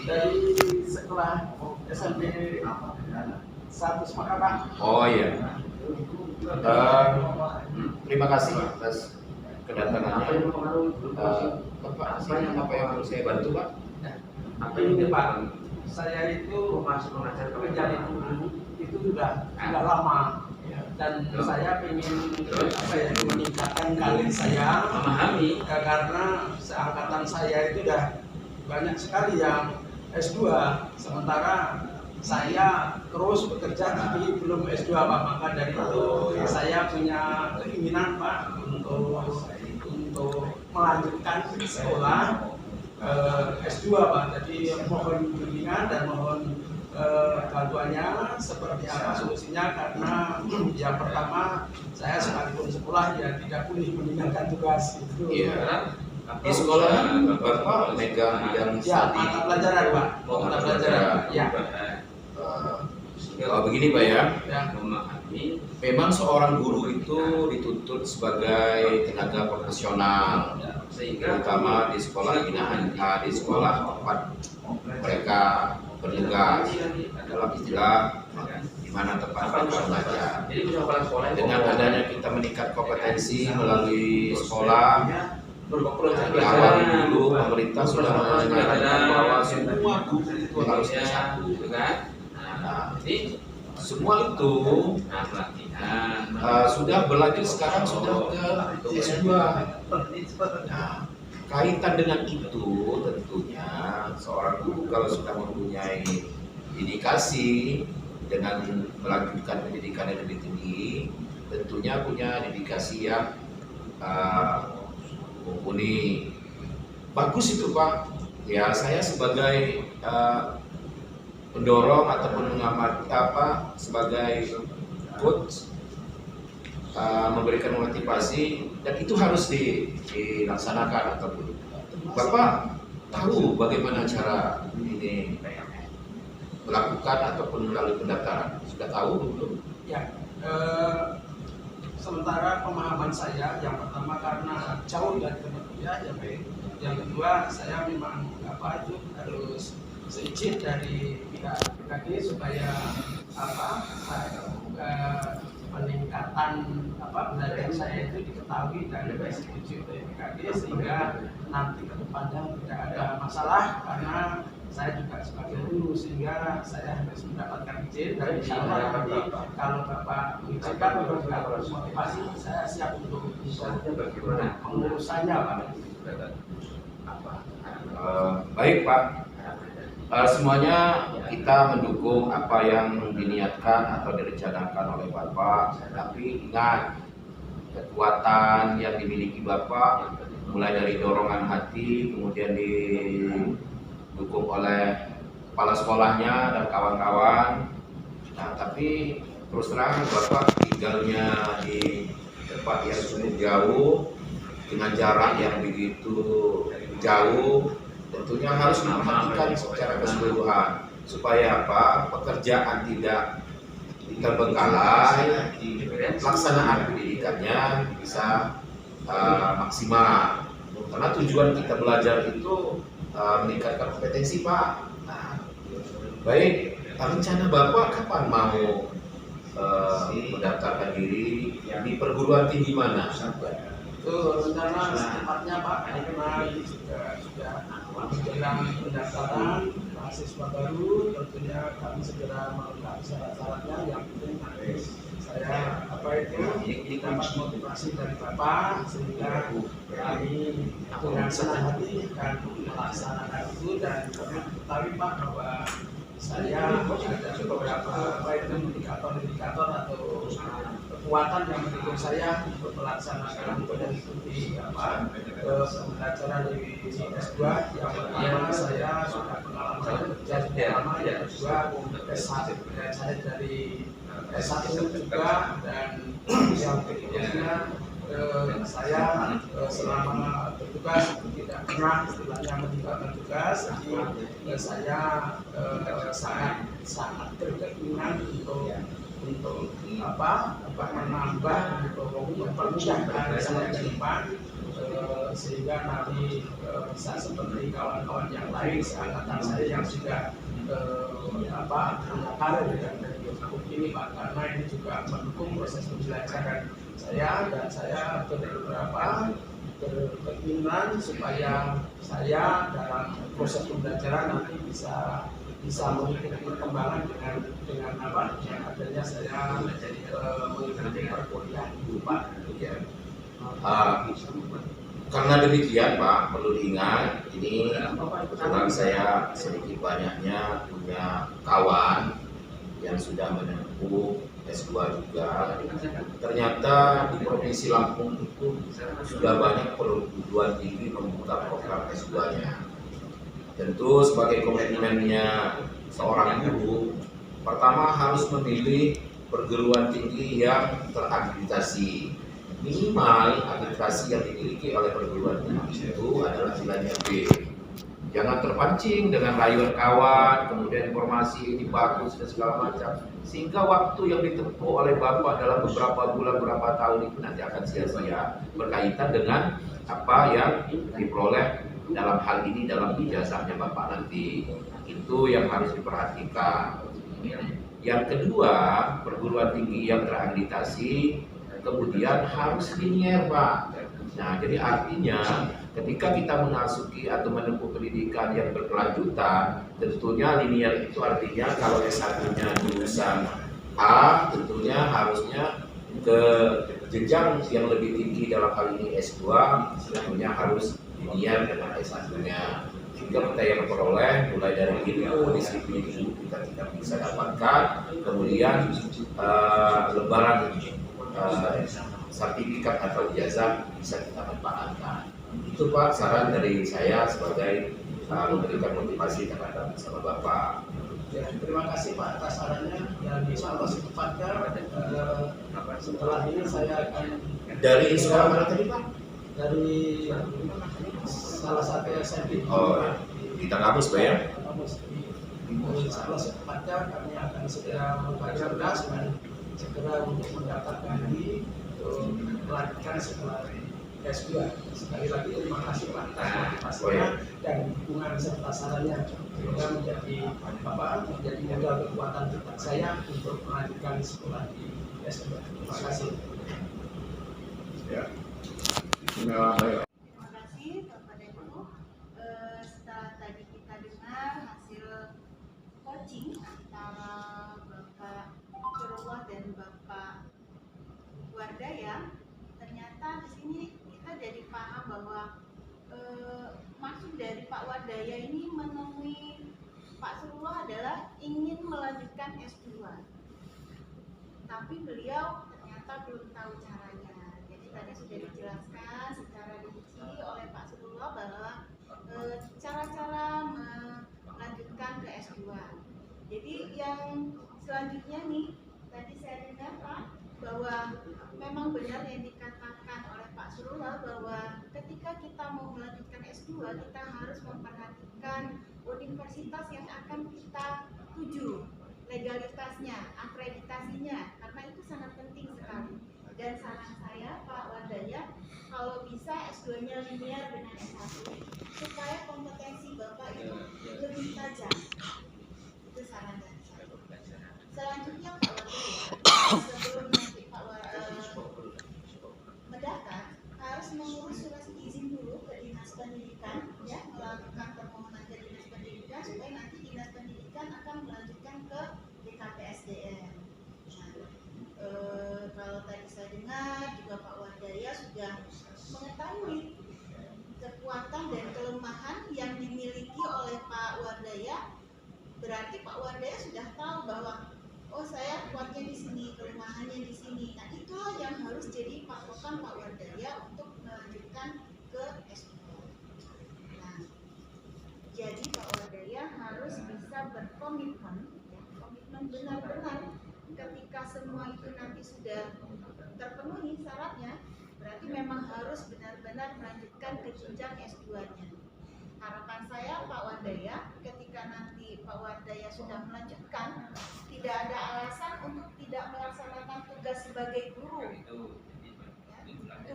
dari sekolah SMP 1 Semarang, Pak. Oh iya. Terima kasih atas kedatangannya. Bapak, apa yang harus saya bantu, Pak? Ini Pak, saya itu menjadi guru itu sudah lama, dan saya ingin meningkatkan karir saya, memahami karena seangkatan saya itu sudah banyak sekali yang S2, sementara saya terus bekerja tapi belum S2, Pak. Maka dari itu saya punya keinginan, Pak, untuk melanjutkan sekolah S2, Pak. Jadi mohon bimbingan dan mohon bantuannya seperti apa solusinya, karena yang pertama saya sekalipun sekolah ya tidak boleh meninggalkan tugas itu. Iya. Di sekolah Bapak megang bidang ya, mata pelajaran, Pak. Mata pelajaran. Ya. Kalau begini, Pak ya. Memahami. Memang seorang guru itu dituntut sebagai tenaga profesional, terutama di sekolah binaan, di sekolah tempat mereka bertugas, dalam istilah di mana tempat mereka belajar. Dengan adanya kita meningkat kompetensi melalui sekolah, di awal dulu pemerintah sudah menyarankan bahwa semua guru itu harus S1. Nah, semua itu sudah berlanjut, sekarang sudah ke S2. Nah, kaitan dengan itu tentunya seorang guru kalau sudah mempunyai dedikasi dengan melanjutkan pendidikan yang lebih tinggi, tentunya punya dedikasi yang mumpuni. Bagus itu, Pak. Ya, saya sebagai pendorong ataupun mengamati sebagai coach, memberikan motivasi, dan itu harus dilaksanakan. Ataupun Bapak tahu bagaimana cara ini melakukan ataupun melalui pendaftaran, sudah tahu belum? Ya, sementara pemahaman saya yang pertama karena jauh dari tempat kuliah, yang kedua saya memang harus seizin dari pihak PKD supaya peningkatan belajar saya itu diketahui dan disetujui oleh PKD, sehingga nanti ke depannya tidak ada masalah, karena saya juga sebagai guru, sehingga saya harus mendapatkan izin, dan insya Allah nanti kalau Bapak mengizinkan beberapa motivasi, saya siap untuk pengurusannya, Pak. Baik, Pak. Semuanya kita mendukung apa yang diniatkan atau direncanakan oleh Bapak, tapi ingat, kekuatan yang dimiliki Bapak mulai dari dorongan hati, kemudian didukung oleh kepala sekolahnya dan kawan-kawan. Nah, tapi terus terang Bapak tinggalnya di tempat yang cukup jauh dengan jarak yang begitu jauh, tentunya harus diperhatikan secara keseluruhan supaya pekerjaan tidak terbengkalai, pelaksanaan pendidikannya bisa maksimal. Karena tujuan kita belajar itu meningkatkan kompetensi, Pak. Nah, baik, rencana Bapak kapan mau mendaftarkan diri di perguruan tinggi mana? Itu rencana secepatnya, Pak, karena ini sudah menjelang pendaftaran mahasiswa baru, tentunya kami segera melengkapi syarat-syaratnya. Yang penting saya dapat motivasi dari Bapak, sehingga kami dengan senang hati akan melaksanakan itu. Dan kami ketahui, Pak, bahwa saya ada beberapa indikator atau kekuatan yang mendukung saya untuk melaksanakan dan mengikuti pembelajaran di S2. Yang pertama, saya sudah pengalaman kerja lama, yang kedua S1 saya dari S1 juga, dan yang ketiga saya selama bertugas tidak pernah istilahnya meninggalkan tugas. Jadi saya sangat berkeinginan untuk menambah, untuk mempermudah karir saya ke depan. sehingga nanti bisa seperti kawan-kawan yang lain seangkatan saya yang sudah punya karir di hukum ini Pak, karena ini juga mendukung proses pembelajaran saya, dan saya berkeinginan supaya saya dalam proses pembelajaran nanti bisa mengikuti perkembangan dengan adanya saya mengikuti perkuliahan itu Pak. Ya. Karena demikian Pak, perlu diingat ini kebetulan saya sedikit banyaknya punya kawan yang sudah menempuh S2 juga. Ternyata di Provinsi Lampung itu sudah banyak perguruan tinggi membuka program S2-nya. Tentu sebagai komitmennya seorang guru, pertama harus memilih perguruan tinggi yang terakreditasi. Minimal akreditasi yang dimiliki oleh perguruan tinggi itu adalah nilainya B. Jangan terpancing dengan rayuan kawan, kemudian informasi ini bagus dan segala macam, sehingga waktu yang ditempuh oleh Bapak dalam beberapa bulan, beberapa tahun itu nanti akan sia-sia berkaitan dengan apa yang diperoleh dalam hal ini dalam ijazahnya Bapak nanti. Itu yang harus diperhatikan. Yang kedua, perguruan tinggi yang terakreditasi kemudian harus linier Pak. Nah, jadi artinya ketika kita memasuki atau menempuh pendidikan yang berkelanjutan, tentunya linier itu artinya kalau S1-nya jurusan A, tentunya harusnya ke jenjang yang lebih tinggi dalam hal ini S2, tentunya harus linier dengan S1-nya. Sehingga kita yang memperoleh mulai dari ilmu, disiplin itu kita tidak bisa dapatkan, kemudian lebaran sertifikat atau ijazah bisa kita manfaatkan. Itu Pak saran dari saya sebagai memberikan motivasi kepada bersama Bapak. Ya, terima kasih Pak atas sarannya, dan insya Allah secepatnya setelah ini saya akan dari sekolah mana tadi Pak? Dari salah satu SMP. Oh, di kampus Pak ya? Kampus. Insya Allah secepatnya kami akan segera membaca berkas dan segera untuk mendapatkan diri untuk melanjutkan sekolah S2. Sekali lagi terima kasih Pak atas motivasinya dan dukungan serta sarannya, sehingga menjadi modal kekuatan saya untuk melanjutkan sekolah di S2. Terima kasih. Ya. Terima kasih Bapak dan Ibu. Setelah tadi kita dengar hasil coaching antara Bapak Surullah dan Bapak Wardaya, ternyata di sini kita jadi paham bahwa maksud dari Pak Wardaya ini menemui Pak Surullah adalah ingin melanjutkan S2, tapi beliau ternyata belum tahu caranya. Jadi tadi sudah dijelaskan secara rinci oleh Pak Surullah bahwa cara-cara melanjutkan ke S2. Jadi yang selanjutnya nih, tadi saya dengar Pak, bahwa memang benar yang dikatakan oleh Pak Surullah bahwa ketika kita mau melanjutkan S2, kita harus memperhatikan universitas yang akan kita tuju, legalitasnya, akreditasinya, karena itu sangat penting sekali. Dan saran saya Pak Wardaya, kalau bisa S2-nya linear dengan S1 supaya kompetensi Bapak itu lebih tajam. Itu saran dari saya. Selanjutnya Pak Wardaya, sebelum nanti Pak mendaftar, harus mengurus surat izin dulu ke Dinas Pendidikan, ya, melakukan permohonan ke Dinas Pendidikan supaya nanti Dinas Pendidikan akan melanjutkan ke DKPSDM. Kalau tadi saya dengar juga Pak Wardaya sudah mengetahui kekuatan dan kelemahan yang dimiliki oleh Pak Wardaya, berarti Pak Wardaya sudah tahu bahwa oh saya kuatnya di sini, kelemahannya di sini. Nah itulah yang harus jadi patokan Pak Wardaya untuk melanjutkan ke S2. Nah, jadi Pak Wardaya harus bisa berkomitmen, ya, komitmen benar-benar. Ketika semua itu nanti sudah terpenuhi syaratnya, berarti memang harus benar-benar melanjutkan ke jenjang S2-nya. Harapan saya Pak Wardaya, ketika nanti Pak Wardaya sudah melanjutkan, tidak ada alasan untuk tidak melaksanakan tugas sebagai guru. Ya,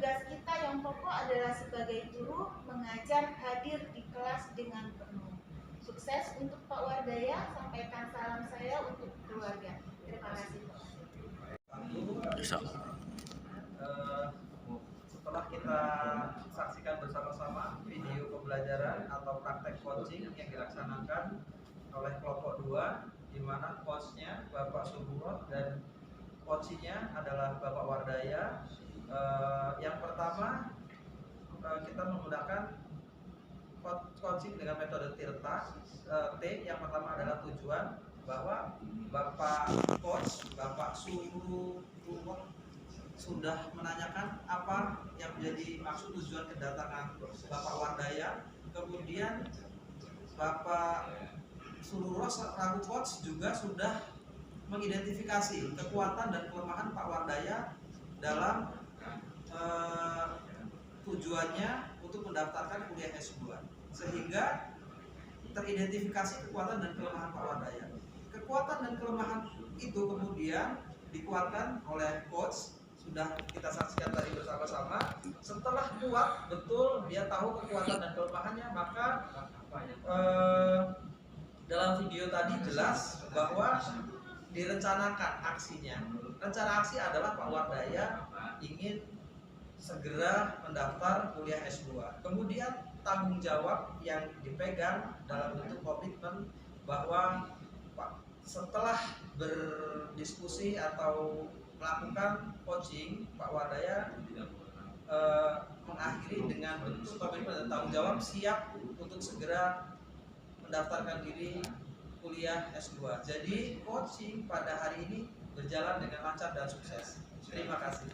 tugas kita yang pokok adalah sebagai guru mengajar hadir di kelas dengan penuh. Sukses untuk Pak Wardaya, sampaikan salam saya untuk keluarga. Terima kasih. Setelah kita saksikan bersama-sama video pembelajaran atau praktek coaching yang dilaksanakan oleh kelompok 2, di mana coachnya Bapak Suburot dan coachingnya adalah Bapak Wardaya. Yang pertama, kita menggunakan coaching dengan metode Tirta. Yang pertama adalah tujuan, bahwa Bapak coach, Bapak Suburot sudah menanyakan apa yang menjadi maksud tujuan kedatangan Bapak Wardaya. Kemudian Bapak Suburot selaku coach juga sudah mengidentifikasi kekuatan dan kelemahan Pak Wardaya dalam tujuannya untuk mendaftarkan kuliah S2, sehingga teridentifikasi kekuatan dan kelemahan Pak Wardaya. Kekuatan dan kelemahan itu kemudian dikuatkan oleh coach, sudah kita saksikan tadi bersama-sama. Setelah kuat betul, dia tahu kekuatan dan kelemahannya, maka dalam video tadi jelas bahwa direncanakan aksinya. Rencana aksi adalah Pak Wardaya ingin segera mendaftar kuliah S2. Kemudian tanggung jawab yang dipegang dalam bentuk komitmen bahwa setelah berdiskusi atau melakukan coaching, Pak Wardaya mengakhiri dengan bentuk komitmen dan tanggung jawab siap untuk segera mendaftarkan diri kuliah S2. Jadi coaching pada hari ini berjalan dengan lancar dan sukses. Terima kasih.